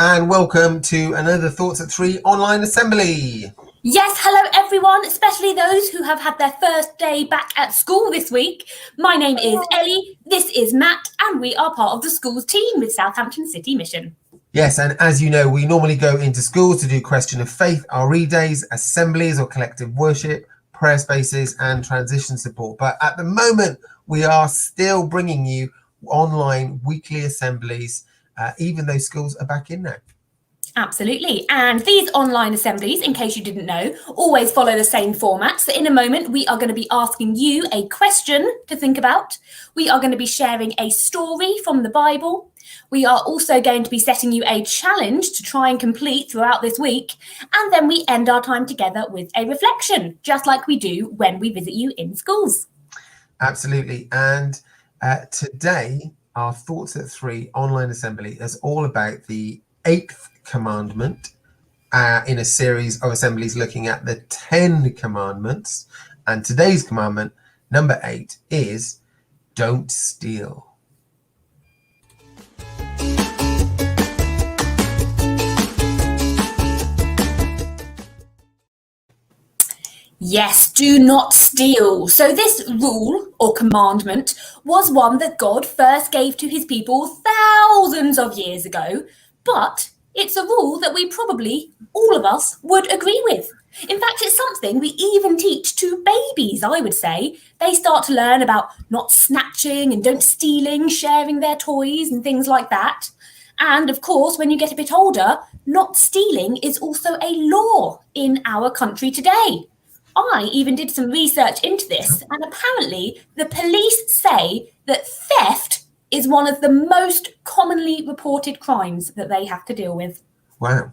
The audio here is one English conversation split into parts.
and welcome to another Thoughts at Three Online Assembly. Yes, hello everyone, especially those who have had their first day back at school this week. My name is Ellie, this is Matt, and we are part of the school's team with Southampton City Mission. Yes, and as you know, we normally go into schools to do Question of Faith, RE days, assemblies or collective worship, prayer spaces and transition support. But at the moment, we are still bringing you online weekly assemblies, even though schools are back in now. Absolutely. And these online assemblies, in case you didn't know, always follow the same format. So in a moment, we are going to be asking you a question to think about. We are going to be sharing a story from the Bible. We are also going to be setting you a challenge to try and complete throughout this week. And then we end our time together with a reflection, just like we do when we visit you in schools. Absolutely. And today, our Thoughts at Three online assembly is all about the 8th commandment in a series of assemblies looking at the 10 commandments. And today's commandment, number 8, is don't steal. Yes, do not steal. So this rule or commandment was one that God first gave to his people thousands of years ago, but it's a rule that we probably, all of us, would agree with. In fact, it's something we even teach to babies, I would say. They start to learn about not snatching and don't stealing, sharing their toys and things like that. And of course, when you get a bit older, not stealing is also a law in our country today. I even did some research into this, and apparently the police say that theft is one of the most commonly reported crimes that they have to deal with. Wow.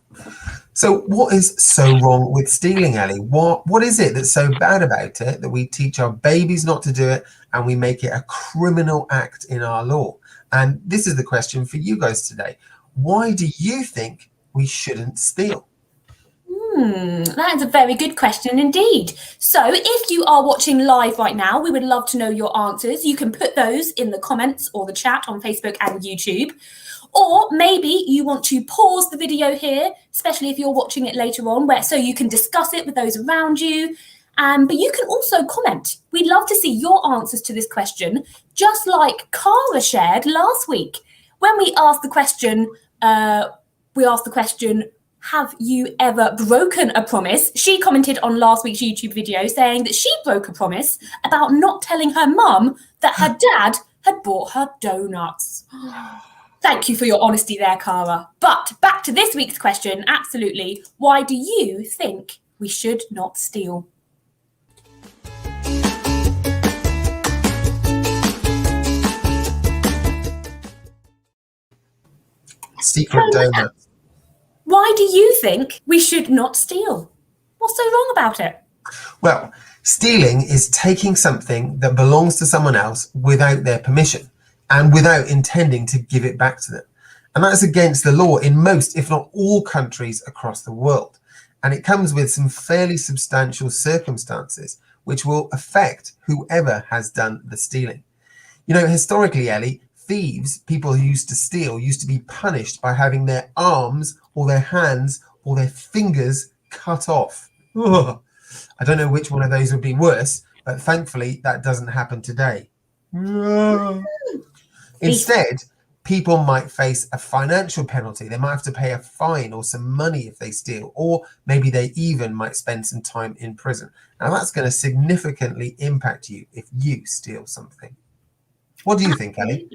So what is so wrong with stealing, Ellie? What is it that's so bad about it that we teach our babies not to do it and we make it a criminal act in our law? And this is the question for you guys today. Why do you think we shouldn't steal? That is a very good question indeed. So if you are watching live right now, we would love to know your answers. You can put those in the comments or the chat on Facebook and YouTube. Or maybe you want to pause the video here, especially if you're watching it later on, so you can discuss it with those around you. But you can also comment. We'd love to see your answers to this question, just like Cara shared last week. When we asked the question, have you ever broken a promise? She commented on last week's YouTube video saying that she broke a promise about not telling her mum that her dad had bought her donuts. Thank you for your honesty there, Cara. But back to this week's question, absolutely. Why do you think we should not steal? Secret donuts. Why do you think we should not steal? What's so wrong about it? Well, stealing is taking something that belongs to someone else without their permission and without intending to give it back to them. And that's against the law in most, if not all, countries across the world. And it comes with some fairly substantial circumstances which will affect whoever has done the stealing. You know, historically, Ellie, thieves, people who used to steal, used to be punished by having their arms or their hands or their fingers cut off. Ugh. I don't know which one of those would be worse, but thankfully that doesn't happen today. Instead, people might face a financial penalty. They might have to pay a fine or some money if they steal, or maybe they even might spend some time in prison. Now that's going to significantly impact you if you steal something. What do you think, Ellie?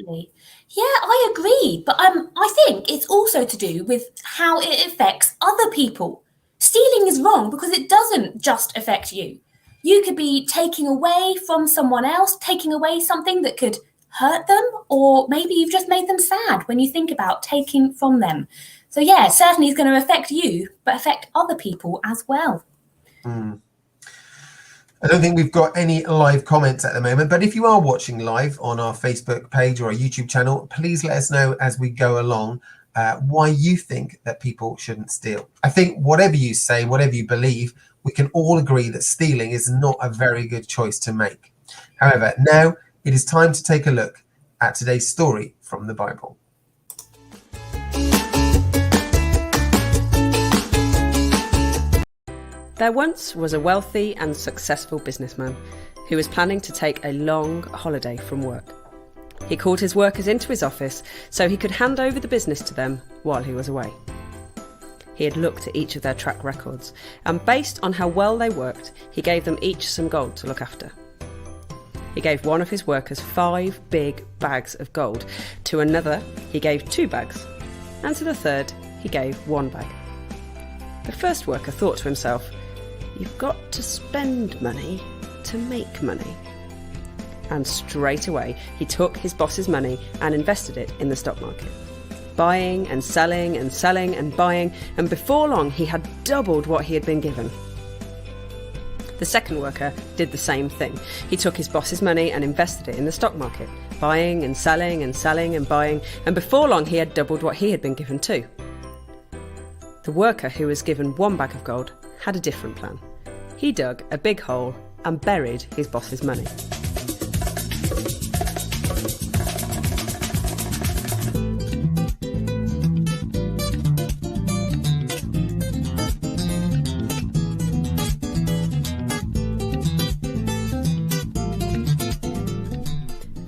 Yeah, I agree. But I think it's also to do with how it affects other people. Stealing is wrong because it doesn't just affect you. You could be taking away from someone else, taking away something that could hurt them, or maybe you've just made them sad when you think about taking from them. So yeah, certainly it's going to affect you, but affect other people as well. I don't think we've got any live comments at the moment, but if you are watching live on our Facebook page or our YouTube channel, please let us know as we go along why you think that people shouldn't steal. I think whatever you say, whatever you believe, we can all agree that stealing is not a very good choice to make. However, now it is time to take a look at today's story from the Bible. There once was a wealthy and successful businessman who was planning to take a long holiday from work. He called his workers into his office so he could hand over the business to them while he was away. He had looked at each of their track records, and based on how well they worked, he gave them each some gold to look after. He gave one of his workers 5 big bags of gold, to another he gave 2 bags, and to the third he gave 1 bag. The first worker thought to himself, "You've got to spend money to make money." And straight away he took his boss's money and invested it in the stock market, buying and selling and selling and buying, and before long he had doubled what he had been given. The second worker did the same thing. He took his boss's money and invested it in the stock market, buying and selling and selling and buying, and before long he had doubled what he had been given too. The worker who was given 1 bag of gold had a different plan. He dug a big hole and buried his boss's money.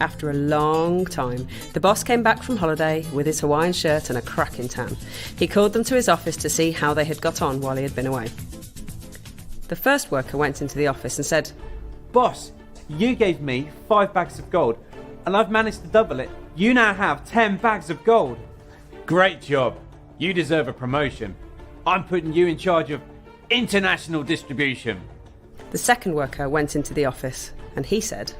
After a long time, the boss came back from holiday with his Hawaiian shirt and a cracking tan. He called them to his office to see how they had got on while he had been away. The first worker went into the office and said, "Boss, you gave me 5 bags of gold, and I've managed to double it. You now have 10 bags of gold." "Great job. You deserve a promotion. I'm putting you in charge of international distribution." The second worker went into the office and he said,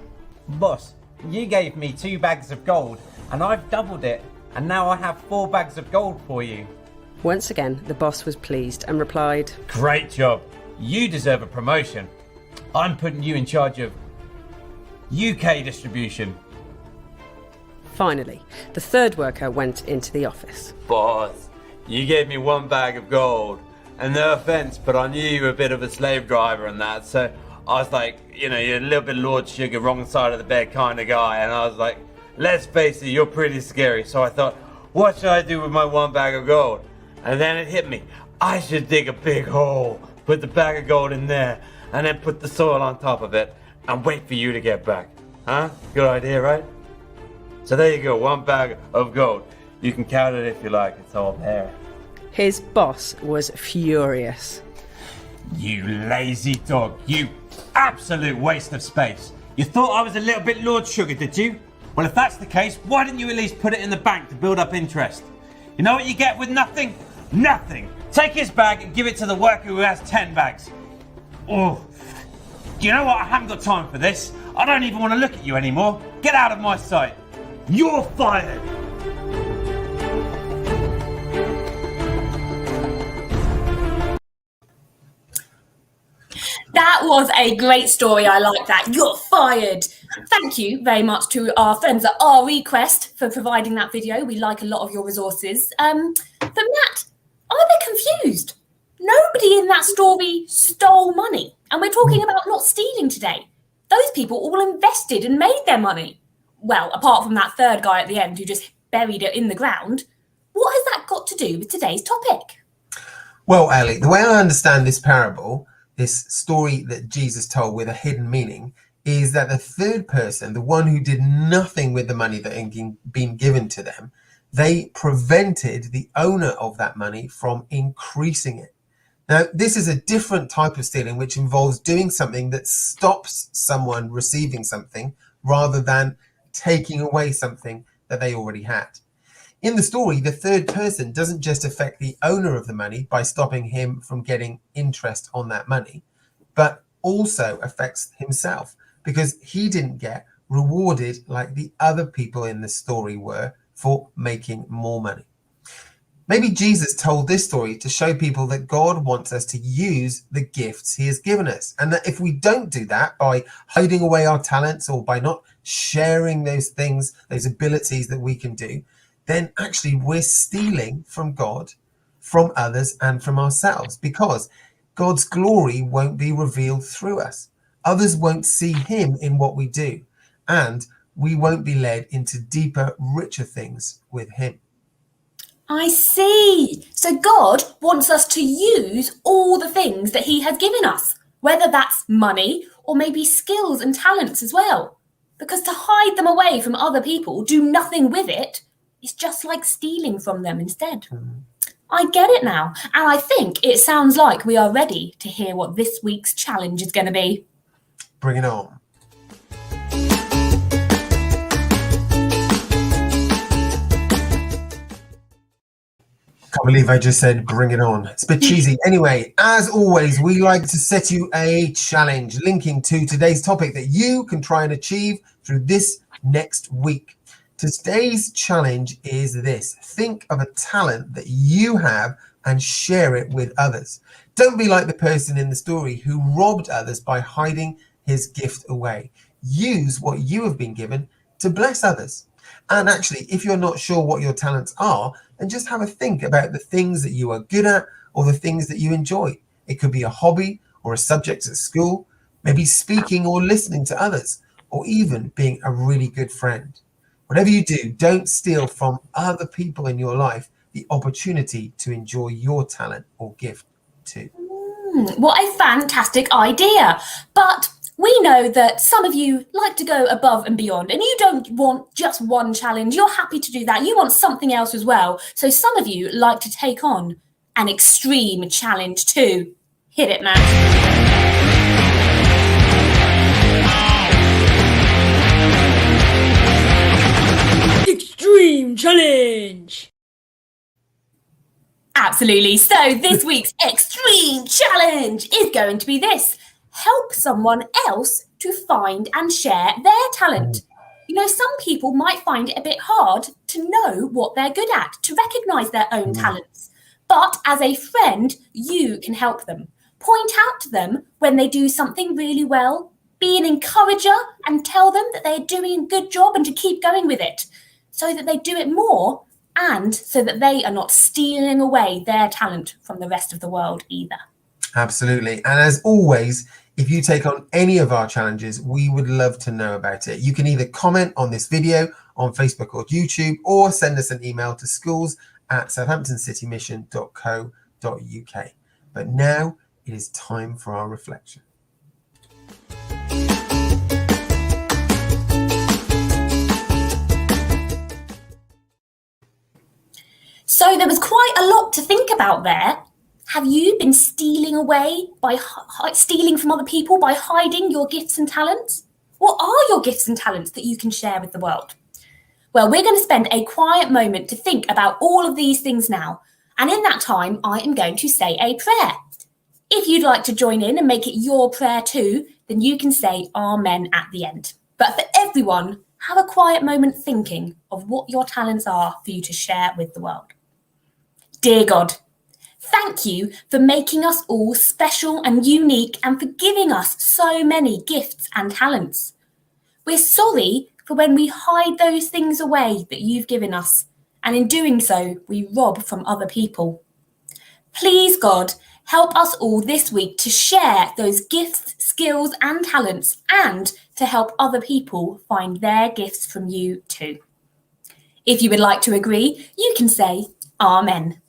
"Boss, you gave me 2 bags of gold, and I've doubled it, and now I have 4 bags of gold for you." Once again, the boss was pleased and replied, "Great job. You deserve a promotion. I'm putting you in charge of UK distribution." Finally, the third worker went into the office. "Boss, you gave me 1 bag of gold, and no offense, but I knew you were a bit of a slave driver and that, so I was like, you're a little bit Lord Sugar, wrong side of the bed kind of guy, and I was like, let's face it, you're pretty scary. So I thought, what should I do with my 1 bag of gold? And then it hit me, I should dig a big hole, put the bag of gold in there, and then put the soil on top of it, and wait for you to get back. Huh? Good idea, right? So there you go, 1 bag of gold. You can count it if you like, it's all there." His boss was furious. "You lazy dog, you absolute waste of space. You thought I was a little bit Lord Sugar, did you? Well, if that's the case, why didn't you at least put it in the bank to build up interest? You know what you get with nothing? Nothing. Take his bag and give it to the worker who has 10 bags. Oh, you know what? I haven't got time for this. I don't even want to look at you anymore. Get out of my sight. You're fired." That was a great story. I like that. You're fired. Thank you very much to our friends at ReQuest for providing that video. We like a lot of your resources. But Matt, I'm a bit confused. Nobody in that story stole money. And we're talking about not stealing today. Those people all invested and made their money. Well, apart from that third guy at the end who just buried it in the ground. What has that got to do with today's topic? Well, Ellie, the way I understand this parable, this story that Jesus told with a hidden meaning, is that the third person, the one who did nothing with the money that had been given to them, they prevented the owner of that money from increasing it. Now, this is a different type of stealing, which involves doing something that stops someone receiving something rather than taking away something that they already had. In the story, the third person doesn't just affect the owner of the money by stopping him from getting interest on that money, but also affects himself because he didn't get rewarded like the other people in the story were for making more money. Maybe Jesus told this story to show people that God wants us to use the gifts he has given us, and that if we don't do that by hiding away our talents or by not sharing those things, those abilities that we can do, then actually we're stealing from God, from others, and from ourselves, because God's glory won't be revealed through us. Others won't see him in what we do, and we won't be led into deeper, richer things with him. I see. So God wants us to use all the things that he has given us, whether that's money or maybe skills and talents as well. Because to hide them away from other people, do nothing with it, is just like stealing from them instead. I get it now, and I think it sounds like we are ready to hear what this week's challenge is going to be. Bring it on. Can't believe I just said bring it on. It's a bit cheesy. Anyway, as always, we like to set you a challenge linking to today's topic that you can try and achieve through this next week. Today's challenge is this. Think of a talent that you have and share it with others. Don't be like the person in the story who robbed others by hiding his gift away. Use what you have been given to bless others. And actually, if you're not sure what your talents are, then just have a think about the things that you are good at or the things that you enjoy. It could be a hobby or a subject at school, maybe speaking or listening to others, or even being a really good friend. Whatever you do, don't steal from other people in your life the opportunity to enjoy your talent or gift too. What a fantastic idea. But we know that some of you like to go above and beyond, and you don't want just one challenge. You're happy to do that. You want something else as well. So some of you like to take on an extreme challenge too. Hit it, Matt. Extreme challenge! Absolutely. So this week's extreme challenge is going to be this. Help someone else to find and share their talent. You know, some people might find it a bit hard to know what they're good at, to recognise their own talents. But as a friend, you can help them. Point out to them when they do something really well. Be an encourager and tell them that they're doing a good job and to keep going with it, so that they do it more and so that they are not stealing away their talent from the rest of the world either. Absolutely. And as always, if you take on any of our challenges, we would love to know about it. You can either comment on this video on Facebook or YouTube, or send us an email to schools@southamptoncitymission.co.uk. But now it is time for our reflection. So there was quite a lot to think about there. Have you been stealing away by stealing from other people by hiding your gifts and talents? What are your gifts and talents that you can share with the world? Well, we're going to spend a quiet moment to think about all of these things now. And in that time, I am going to say a prayer. If you'd like to join in and make it your prayer too, then you can say Amen at the end. But for everyone, have a quiet moment thinking of what your talents are for you to share with the world. Dear God, thank you for making us all special and unique and for giving us so many gifts and talents. We're sorry for when we hide those things away that you've given us, and in doing so, we rob from other people. Please, God, help us all this week to share those gifts, skills, and talents, and to help other people find their gifts from you too. If you would like to agree, you can say Amen.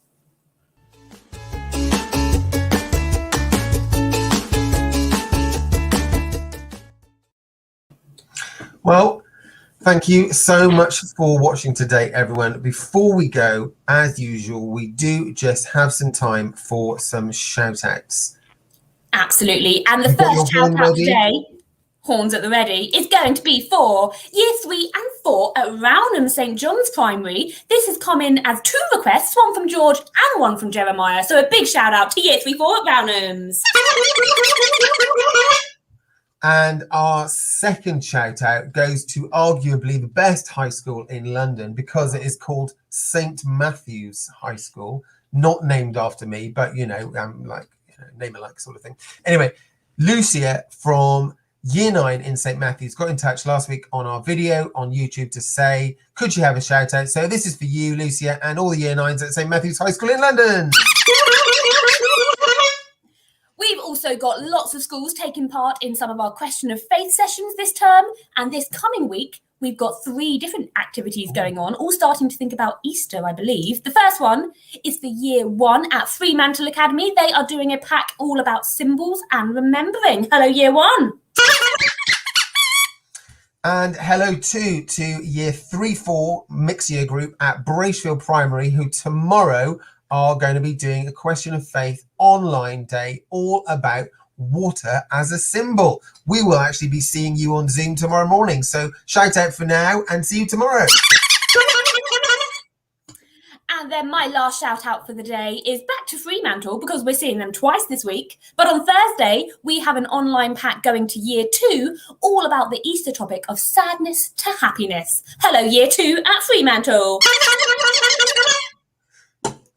Well, thank you so much for watching today, everyone. Before we go, as usual, we do just have some time for some shout outs. Absolutely. And the first shout out today, horns at the ready, is going to be for Year 3 and 4 at Rownham St John's Primary. This has come in as 2 requests, one from George and one from Jeremiah. So a big shout out to Year 3 4 at Rownham's. And our second shout out goes to arguably the best high school in London, because it is called St Matthew's High School, not named after me, but name alike sort of thing. Anyway, Lucia from Year 9 in St Matthew's got in touch last week on our video on YouTube to say, could she have a shout out? So this is for you, Lucia, and all the Year 9s at St Matthew's High School in London. We've also got lots of schools taking part in some of our Question of Faith sessions this term, and this coming week, we've got 3 different activities going on, all starting to think about Easter, I believe. The first one is for year 1 at Fremantle Academy. They are doing a pack all about symbols and remembering. Hello, year 1. And hello too to year 3-4 mixed year group at Bracefield Primary, who tomorrow are going to be doing a question of faith online day all about water as a symbol. We will actually be seeing you on Zoom tomorrow morning. So shout out for now and see you tomorrow. And then my last shout out for the day is back to Fremantle, because we're seeing them twice this week. But on Thursday, we have an online pack going to year 2, all about the Easter topic of sadness to happiness. Hello, year 2 at Fremantle.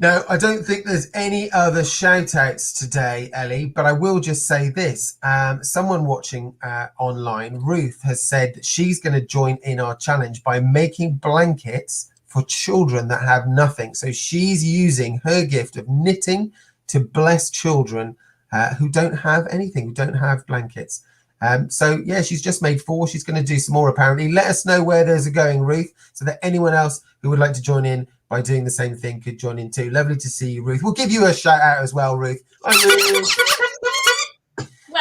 Now, I don't think there's any other shout outs today, Ellie, but I will just say this. Someone watching online, Ruth, has said that she's going to join in our challenge by making blankets for children that have nothing. So she's using her gift of knitting to bless children who don't have anything, who don't have blankets. So yeah, she's just made 4. She's going to do some more apparently. Let us know where those are going, Ruth, so that anyone else who would like to join in by doing the same thing could join in too. Lovely to see you, Ruth. We'll give you a shout out as well, Ruth.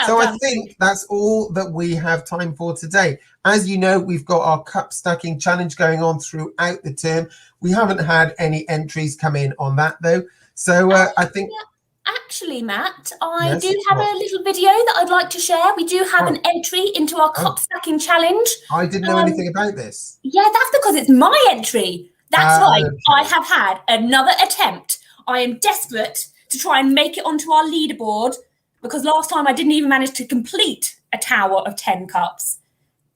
So I think that's all that we have time for today. As you know, we've got our cup stacking challenge going on throughout the term. We haven't had any entries come in on that though. So I think... Actually, Matt, I do have a little video that I'd like to share. We do have an entry into our cup stacking challenge. I didn't know anything about this. Yeah, that's because it's my entry. That's right. Okay. I have had another attempt. I am desperate to try and make it onto our leaderboard, because last time I didn't even manage to complete a tower of 10 cups.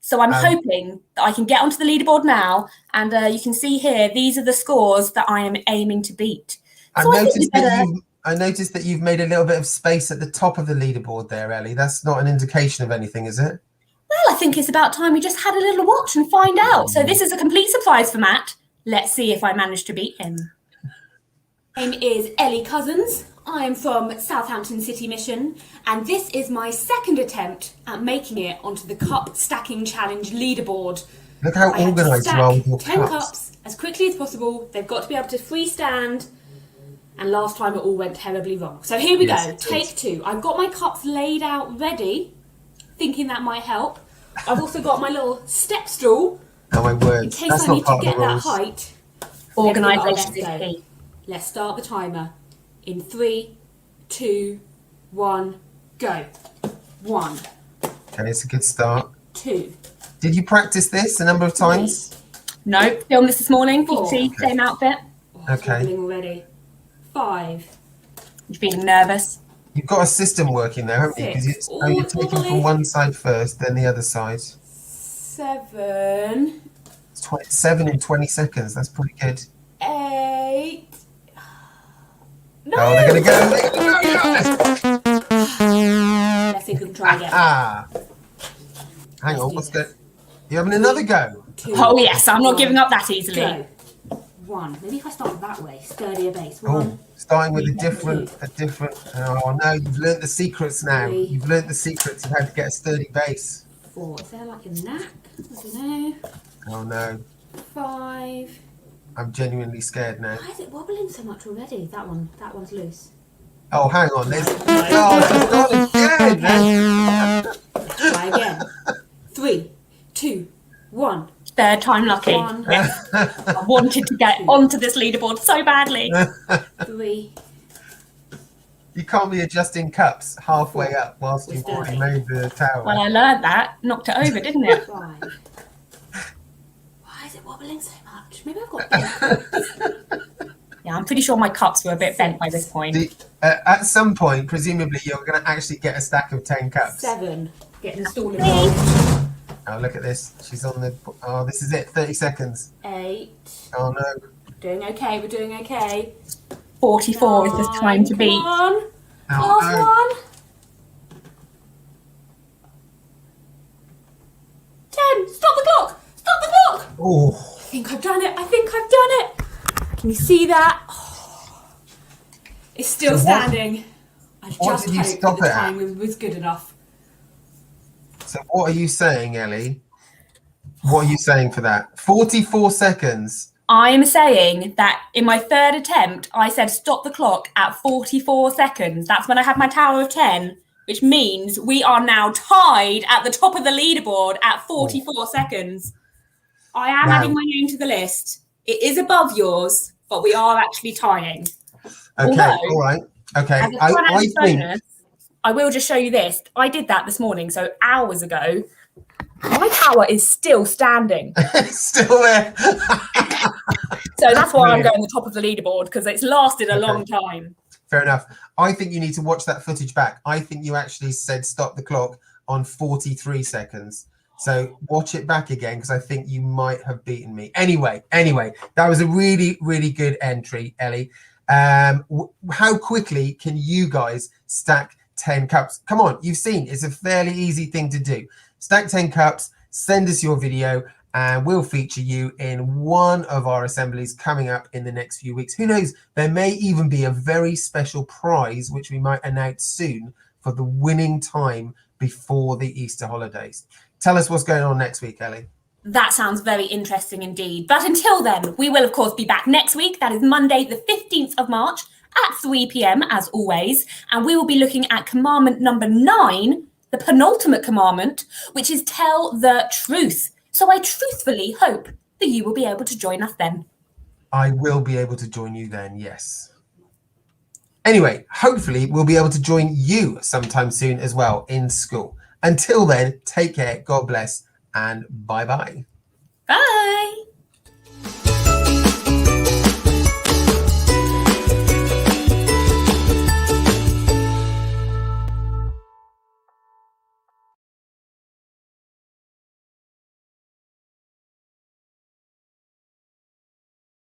So I'm hoping that I can get onto the leaderboard now, and you can see here, these are the scores that I am aiming to beat. So I noticed that you've made a little bit of space at the top of the leaderboard there, Ellie. That's not an indication of anything, is it? Well, I think it's about time we just had a little watch and find out. So this is a complete surprise for Matt. Let's see if I manage to beat him. My name is Ellie Cousins. I am from Southampton City Mission, and this is my second attempt at making it onto the Cup Stacking Challenge leaderboard. Look how organised you are with your 10 cups as quickly as possible. They've got to be able to freestand, and last time it all went terribly wrong. So here we go, take 2. I've got my cups laid out ready, thinking that might help. I've also got my little step stool. Oh my word, in case I need to get that height. Organisation is key. Let's start the timer. In 3, 2, 1, go. 1. Okay, it's a good start. 2. Did you practice this a number of times? No, filmed this morning. You see, same outfit. Okay. Already. 5. You're feeling nervous. You've got a system working there, haven't you? Because you're taking from one side first, then the other side. 7. It's 7 in 20 seconds. That's pretty good. 8. No! Oh, they're going to go. Let's see if we can try again. Hang on, what's good? You having another go? 2. Oh yes, I'm not giving up that easily. Go. 1. Maybe if I start that way, sturdier base. 1. Oh, starting with a different. Oh no, you've learnt the secrets now. 3. You've learnt the secrets of how to get a sturdy base. 4. Is there like a knack? I don't know. Oh no. 5. I'm genuinely scared now. Why is it wobbling so much already? That one's loose. Oh, hang on. There's. Oh, it's not again. Try again. 3, 2, 1. Third time lucky. 1. Yes. I wanted to get onto this leaderboard so badly. 3. You can't be adjusting cups halfway up whilst you've already made the tower. Well, I learned that. Knocked it over, didn't it? 5. Why is it wobbling so much? Maybe I've got Yeah, I'm pretty sure my cups were a bit bent by this point. At some point, presumably, you're going to actually get a stack of 10 cups. 7. Get installed involved. Oh, look at this. She's on the... Oh, this is it. 30 seconds. 8. Oh, no. Doing okay. We're doing okay. 44 is the time to beat. Come on. Oh, Last no. one. 10. Stop the clock. Stop the clock. Oh. I think I've done it. Can you see that? Oh, it's still standing. I just did you hope stop that the it at? time was good enough. So what are you saying, Ellie? What are you saying for that? 44 seconds. I'm saying that in my third attempt, I said stop the clock at 44 seconds. That's when I had my tower of 10, which means we are now tied at the top of the leaderboard at 44 seconds. I am adding my name to the list. It is above yours, but we are actually tying. Okay, all right. Okay, As a I think... bonus, I will just show you this. I did that this morning, so hours ago. My tower is still standing. Still there. So that's why I'm going the top of the leaderboard, because it's lasted a long time. Fair enough. I think you need to watch that footage back. I think you actually said stop the clock on 43 seconds. So watch it back again, because I think you might have beaten me. Anyway, that was a really, really good entry, Ellie. How quickly can you guys stack 10 cups? Come on, you've seen it's a fairly easy thing to do. Stack 10 cups, send us your video, and we'll feature you in one of our assemblies coming up in the next few weeks. Who knows, there may even be a very special prize, which we might announce soon, for the winning time before the Easter holidays. Tell us what's going on next week, Ellie. That sounds very interesting indeed. But until then, we will, of course, be back next week. That is Monday, the 15th of March at 3 p.m, as always. And we will be looking at commandment number 9, the penultimate commandment, which is tell the truth. So I truthfully hope that you will be able to join us then. I will be able to join you then, yes. Anyway, hopefully we'll be able to join you sometime soon as well in school. Until then, take care, God bless, and bye-bye. Bye.